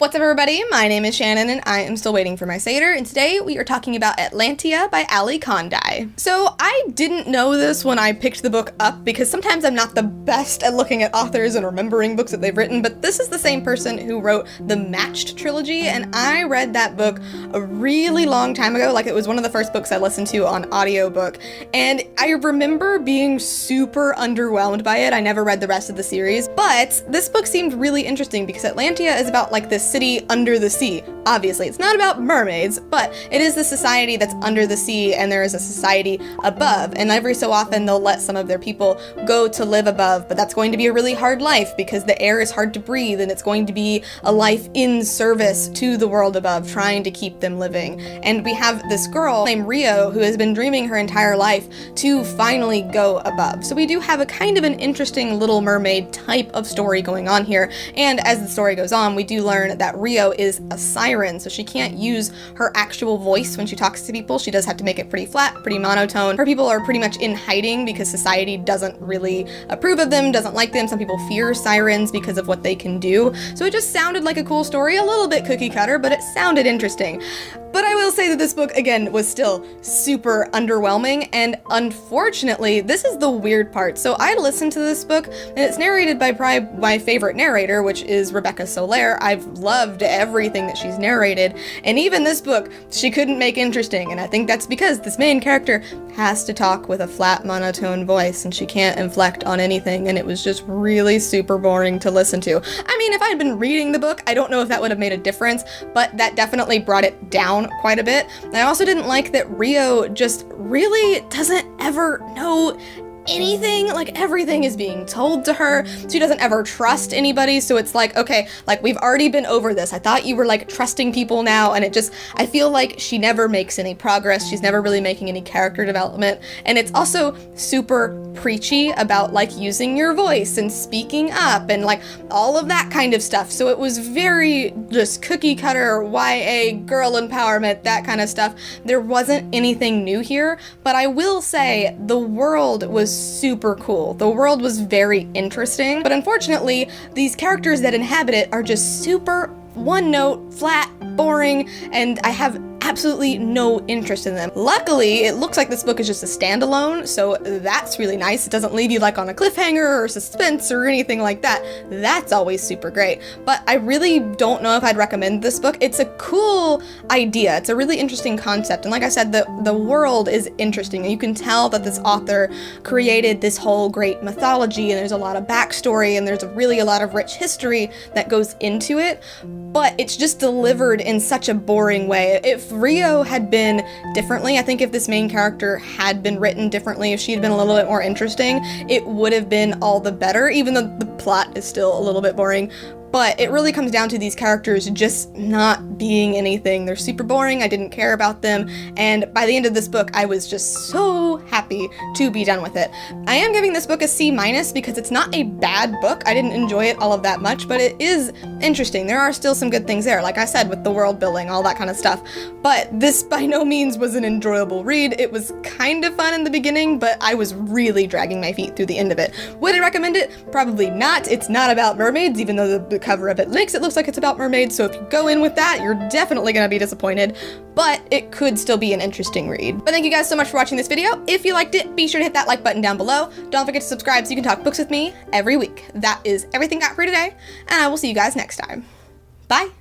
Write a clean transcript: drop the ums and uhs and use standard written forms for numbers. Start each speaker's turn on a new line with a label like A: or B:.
A: What's up, everybody? My name is Shannon and I am still waiting for my Satyr, and today we are talking about Atlantia by Ally Condy. So I didn't know this when I picked the book up because sometimes I'm not the best at looking at authors and remembering books that they've written, but this is the same person who wrote the Matched trilogy, and I read that book a really long time ago. Like, it was one of the first books I listened to on audiobook, and I remember being super underwhelmed by it. I never read the rest of the series, but this book seemed really interesting because Atlantia is about like this city under the sea. Obviously, it's not about mermaids, but it is the society that's under the sea, and there is a society above, and every so often they'll let some of their people go to live above, but that's going to be a really hard life because the air is hard to breathe, and it's going to be a life in service to the world above, trying to keep them living. And we have this girl named Rio who has been dreaming her entire life to finally go above. So we do have a kind of an interesting Little Mermaid type of story going on here, and as the story goes on, we do learn that Rio is a siren, so she can't use her actual voice when she talks to people. She does have to make it pretty flat, pretty monotone. Her people are pretty much in hiding because society doesn't really approve of them, doesn't like them. Some people fear sirens because of what they can do. So it just sounded like a cool story, a little bit cookie cutter, but it sounded interesting. But I will say that this book, again, was still super underwhelming, and unfortunately, this is the weird part. So I listened to this book, and it's narrated by probably my favorite narrator, which is Rebecca Soler. I've loved everything that she's narrated, and even this book, she couldn't make interesting, and I think that's because this main character has to talk with a flat, monotone voice, and she can't inflect on anything, and it was just really super boring to listen to. I mean, if I had been reading the book, I don't know if that would have made a difference, but that definitely brought it down quite a bit. I also didn't like that Rio just really doesn't ever know anything. Like, everything is being told to her. She doesn't ever trust anybody, so it's like, okay, like, we've already been over this. I thought you were like trusting people now, and I feel like she never makes any progress. She's never really making any character development, and it's also super preachy about like using your voice and speaking up and like all of that kind of stuff. So it was very just cookie cutter YA girl empowerment, that kind of stuff. There wasn't anything new here, but I will say the world was super cool. The world was very interesting, but unfortunately, these characters that inhabit it are just super one note, flat, boring, and I have absolutely no interest in them. Luckily, it looks like this book is just a standalone, so that's really nice. It doesn't leave you like on a cliffhanger or suspense or anything like that. That's always super great. But I really don't know if I'd recommend this book. It's a cool idea. It's a really interesting concept. And like I said, the world is interesting. You can tell that this author created this whole great mythology, and there's a lot of backstory, and there's really a lot of rich history that goes into it, but it's just delivered in such a boring way. If Rio had been differently, I think if this main character had been written differently, if she had been a little bit more interesting, it would have been all the better, even though the plot is still a little bit boring. But it really comes down to these characters just not being anything. They're super boring, I didn't care about them, and by the end of this book, I was just so happy to be done with it. I am giving this book a C- because it's not a bad book. I didn't enjoy it all of that much, but it is interesting. There are still some good things there, like I said, with the world building, all that kind of stuff. But this by no means was an enjoyable read. It was kind of fun in the beginning, but I was really dragging my feet through the end of it. Would I recommend it? Probably not. It's not about mermaids, even though the cover of it makes it looks like it's about mermaids, so if you go in with that, you're definitely gonna be disappointed, but it could still be an interesting read. But thank you guys so much for watching this video. If you liked it, be sure to hit that like button down below. Don't forget to subscribe so you can talk books with me every week. That is everything I got for today, and I will see you guys next time. Bye!